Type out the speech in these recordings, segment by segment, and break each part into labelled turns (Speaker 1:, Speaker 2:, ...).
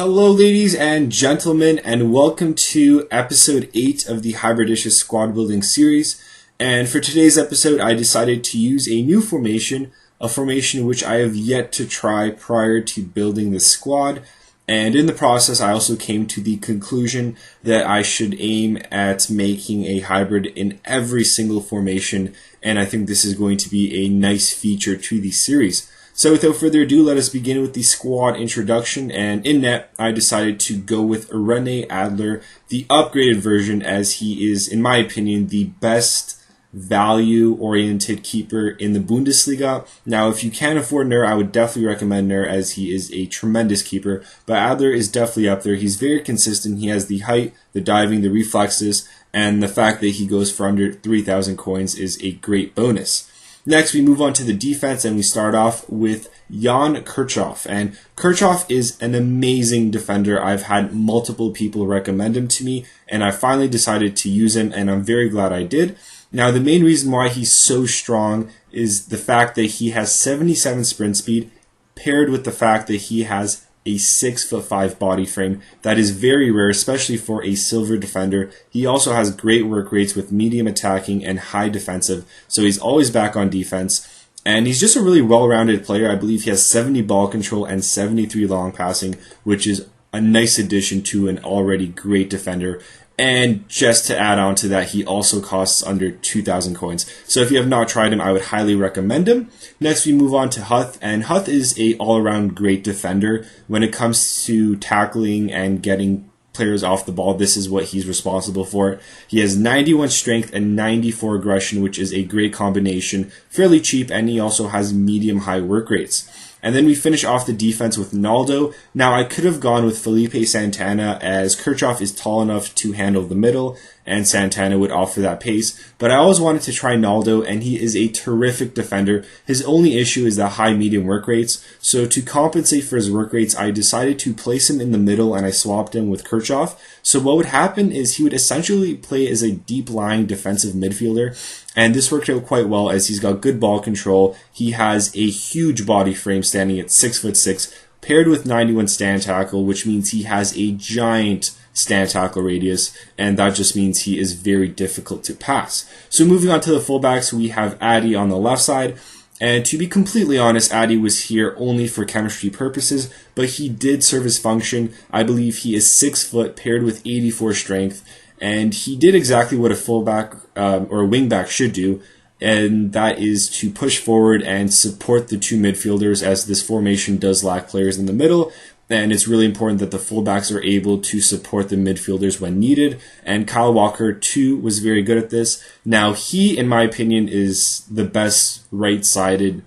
Speaker 1: Hello ladies and gentlemen, and welcome to episode 8 of the Hybridicious squad building series. And for today's episode, I decided to use a new formation, a formation which I have yet to try prior to building the squad. And in the process, I also came to the conclusion that I should aim at making a hybrid in every single formation, and I think this is going to be a nice feature to the series. So without further ado, let us begin with the squad introduction, and in net, I decided to go with Rene Adler, the upgraded version, as he is, in my opinion, the best value-oriented keeper in the Bundesliga. Now, if you can't afford Nur, I would definitely recommend Nur, as he is a tremendous keeper, but Adler is definitely up there. He's very consistent. He has the height, the diving, the reflexes, and the fact that he goes for under 3,000 coins is a great bonus. Next, we move on to the defense, and we start off with Jan Kirchhoff. And Kirchhoff is an amazing defender. I've had multiple people recommend him to me, and I finally decided to use him, and I'm very glad I did. Now, the main reason why he's so strong is the fact that he has 77 sprint speed, paired with the fact that he has a 6'5" body frame. That is very rare, especially for a silver defender. He also has great work rates with medium attacking and high defensive, so he's always back on defense. And he's just a really well-rounded player. I believe he has 70 ball control and 73 long passing, which is a nice addition to an already great defender. And just to add on to that, he also costs under 2,000 coins. So if you have not tried him, I would highly recommend him. Next, we move on to Huth, and Huth is a all-around great defender. When it comes to tackling and getting players off the ball, this is what he's responsible for. He has 91 strength and 94 aggression, which is a great combination. Fairly cheap, and he also has medium-high work rates. And then we finish off the defense with Naldo. Now, I could have gone with Felipe Santana, as Kirchhoff is tall enough to handle the middle, and Santana would offer that pace. But I always wanted to try Naldo, and he is a terrific defender. His only issue is the high-medium work rates. So to compensate for his work rates, I decided to place him in the middle, and I swapped him with Kirchhoff. So what would happen is he would essentially play as a deep-lying defensive midfielder. And this worked out quite well, as he's got good ball control. He has a huge body frame, standing at 6'6", paired with 91 stand tackle, which means he has a giant stand tackle radius, and that just means he is very difficult to pass. So moving on to the fullbacks, we have Addy on the left side. And to be completely honest, Addy was here only for chemistry purposes, but he did serve his function. I believe he is 6 foot, paired with 84 strength. And he did exactly what a fullback or a wingback should do, and that is to push forward and support the two midfielders, as this formation does lack players in the middle, and it's really important that the fullbacks are able to support the midfielders when needed, and Kyle Walker, too, was very good at this. Now, he, in my opinion, is the best right-sided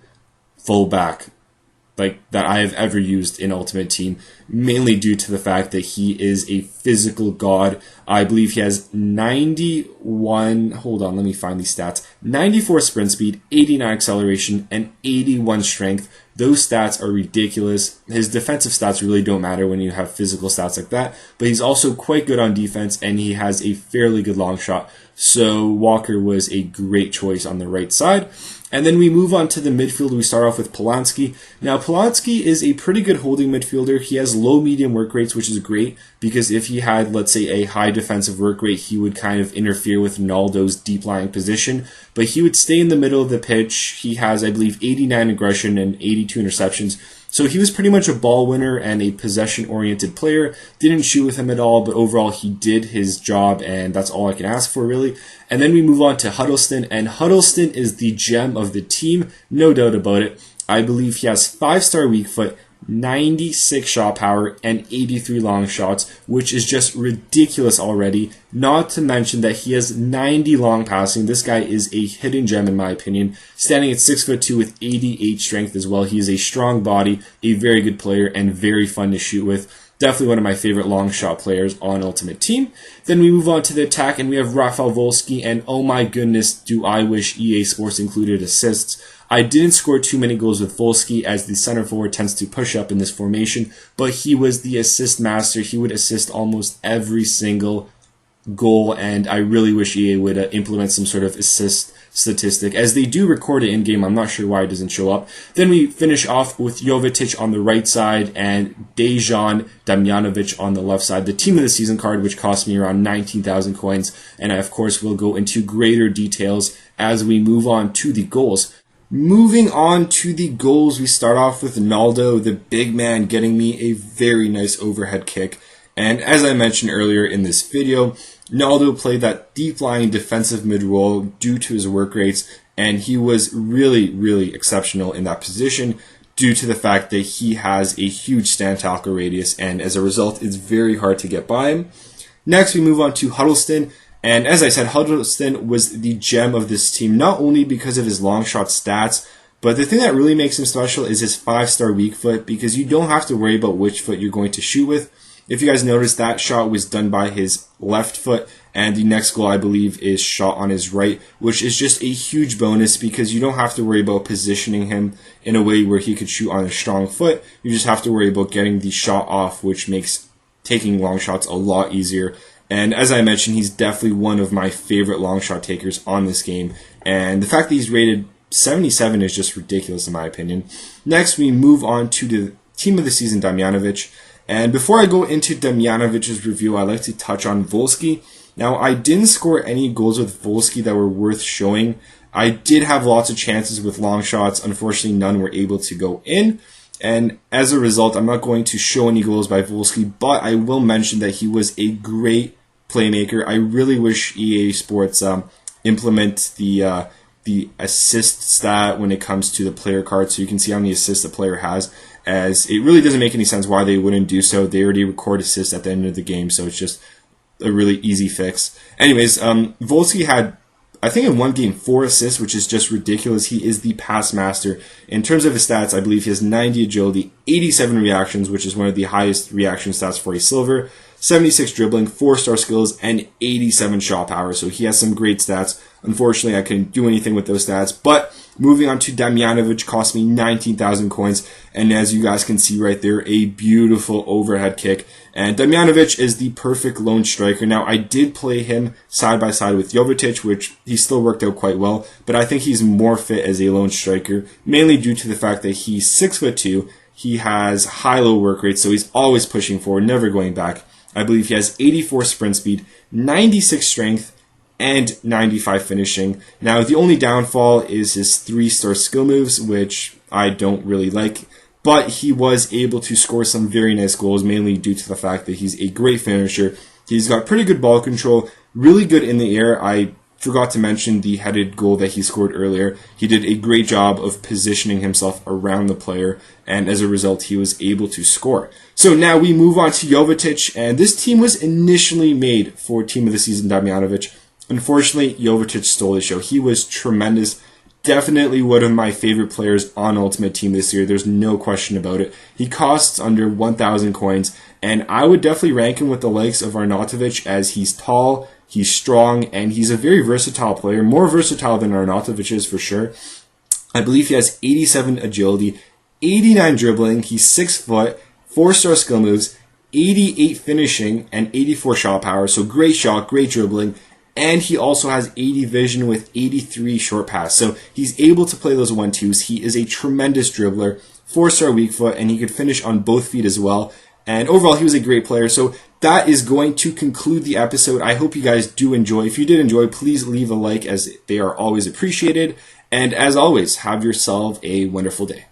Speaker 1: fullback that I have ever used in Ultimate Team, mainly due to the fact that he is a physical god. I believe he has 91, hold on, let me find these stats, 94 sprint speed, 89 acceleration, and 81 strength. Those stats are ridiculous. His defensive stats really don't matter when you have physical stats like that, but he's also quite good on defense, and he has a fairly good long shot. So Walker was a great choice on the right side. And then we move on to the midfield. We start off with Polanski. Now, Polanski is a pretty good holding midfielder. He has low-medium work rates, which is great, because if he had, let's say, a high defensive work rate, he would kind of interfere with Naldo's deep-lying position. But he would stay in the middle of the pitch. He has, I believe, 89 aggression and 82 interceptions. So he was pretty much a ball winner and a possession-oriented player. Didn't shoot with him at all, but overall he did his job, and that's all I can ask for, really. And then we move on to Huddleston, and Huddleston is the gem of the team, no doubt about it. I believe he has 5-star weak foot, 96 shot power, and 83 long shots, which is just ridiculous already. Not to mention that he has 90 long passing. This guy is a hidden gem in my opinion, standing at 6'2" with 88 strength as well. He is a strong body, a very good player, and very fun to shoot with. Definitely one of my favorite long shot players on Ultimate Team. Then we move on to the attack, and we have Rafael Volsky, and oh my goodness, do I wish EA Sports included assists. I didn't score too many goals with Volsky, as the center forward tends to push up in this formation, but he was the assist master. He would assist almost every single goal, and I really wish EA would implement some sort of assist statistic, as they do record it in-game. I'm not sure why it doesn't show up. Then we finish off with Jovetic on the right side and Dejan Damjanovic on the left side, the team of the season card, which cost me around 19,000 coins, and I of course will go into greater details as we move on to the goals. Moving on to the goals, we start off with Naldo, the big man, getting me a very nice overhead kick. And as I mentioned earlier in this video, Naldo played that deep-lying defensive mid role due to his work rates, and he was really, really exceptional in that position due to the fact that he has a huge stand tackle radius, and as a result, it's very hard to get by him. Next, we move on to Huddleston, and as I said, Huddleston was the gem of this team, not only because of his long shot stats, but the thing that really makes him special is his 5-star weak foot, because you don't have to worry about which foot you're going to shoot with. If you guys noticed, that shot was done by his left foot, and the next goal, I believe, is shot on his right, which is just a huge bonus because you don't have to worry about positioning him in a way where he could shoot on a strong foot. You just have to worry about getting the shot off, which makes taking long shots a lot easier. And as I mentioned, he's definitely one of my favorite long shot takers on this game, and the fact that he's rated 77 is just ridiculous in my opinion. Next, we move on to the team of the season, Damjanovic. And before I go into Damjanovic's review, I'd like to touch on Volsky. Now, I didn't score any goals with Volsky that were worth showing. I did have lots of chances with long shots. Unfortunately, none were able to go in. And as a result, I'm not going to show any goals by Volsky, but I will mention that he was a great playmaker. I really wish EA Sports implement the assist stat when it comes to the player card, so you can see how many assists the player has, as it really doesn't make any sense why they wouldn't do so. They already record assists at the end of the game, so it's just a really easy fix. Anyways, Volsky had, I think in one game, 4 assists, which is just ridiculous. He is the pass master. In terms of his stats, I believe he has 90 agility, 87 reactions, which is one of the highest reaction stats for a silver, 76 dribbling, 4-star skills, and 87 shot power. So he has some great stats. Unfortunately, I couldn't do anything with those stats. But moving on to Damjanovic, cost me 19,000 coins. And as you guys can see right there, a beautiful overhead kick. And Damjanovic is the perfect lone striker. Now, I did play him side by side with Jovetic, which he still worked out quite well. But I think he's more fit as a lone striker, mainly due to the fact that he's 6'2". He has high-low work rate, so he's always pushing forward, never going back. I believe he has 84 sprint speed, 96 strength, and 95 finishing. Now, the only downfall is his 3-star skill moves, which I don't really like, but he was able to score some very nice goals, mainly due to the fact that he's a great finisher. He's got pretty good ball control, really good in the air. I forgot to mention the headed goal that he scored earlier. He did a great job of positioning himself around the player, and as a result, he was able to score. So now we move on to Jovetic, and this team was initially made for Team of the Season Damjanovic. Unfortunately, Jovetic stole the show. He was tremendous. Definitely one of my favorite players on Ultimate Team this year. There's no question about it. He costs under 1,000 coins, and I would definitely rank him with the likes of Arnautovic, as he's tall, he's strong, and he's a very versatile player. More versatile than Arnautovic is for sure. I believe he has 87 agility, 89 dribbling, he's 6 foot, 4-star skill moves, 88 finishing, and 84 shot power. So great shot, great dribbling. And he also has 80 vision with 83 short pass. So he's able to play those 1-2s. He is a tremendous dribbler, 4-star weak foot, and he could finish on both feet as well. And overall, he was a great player. So that is going to conclude the episode. I hope you guys do enjoy. If you did enjoy, please leave a like, as they are always appreciated. And as always, have yourself a wonderful day.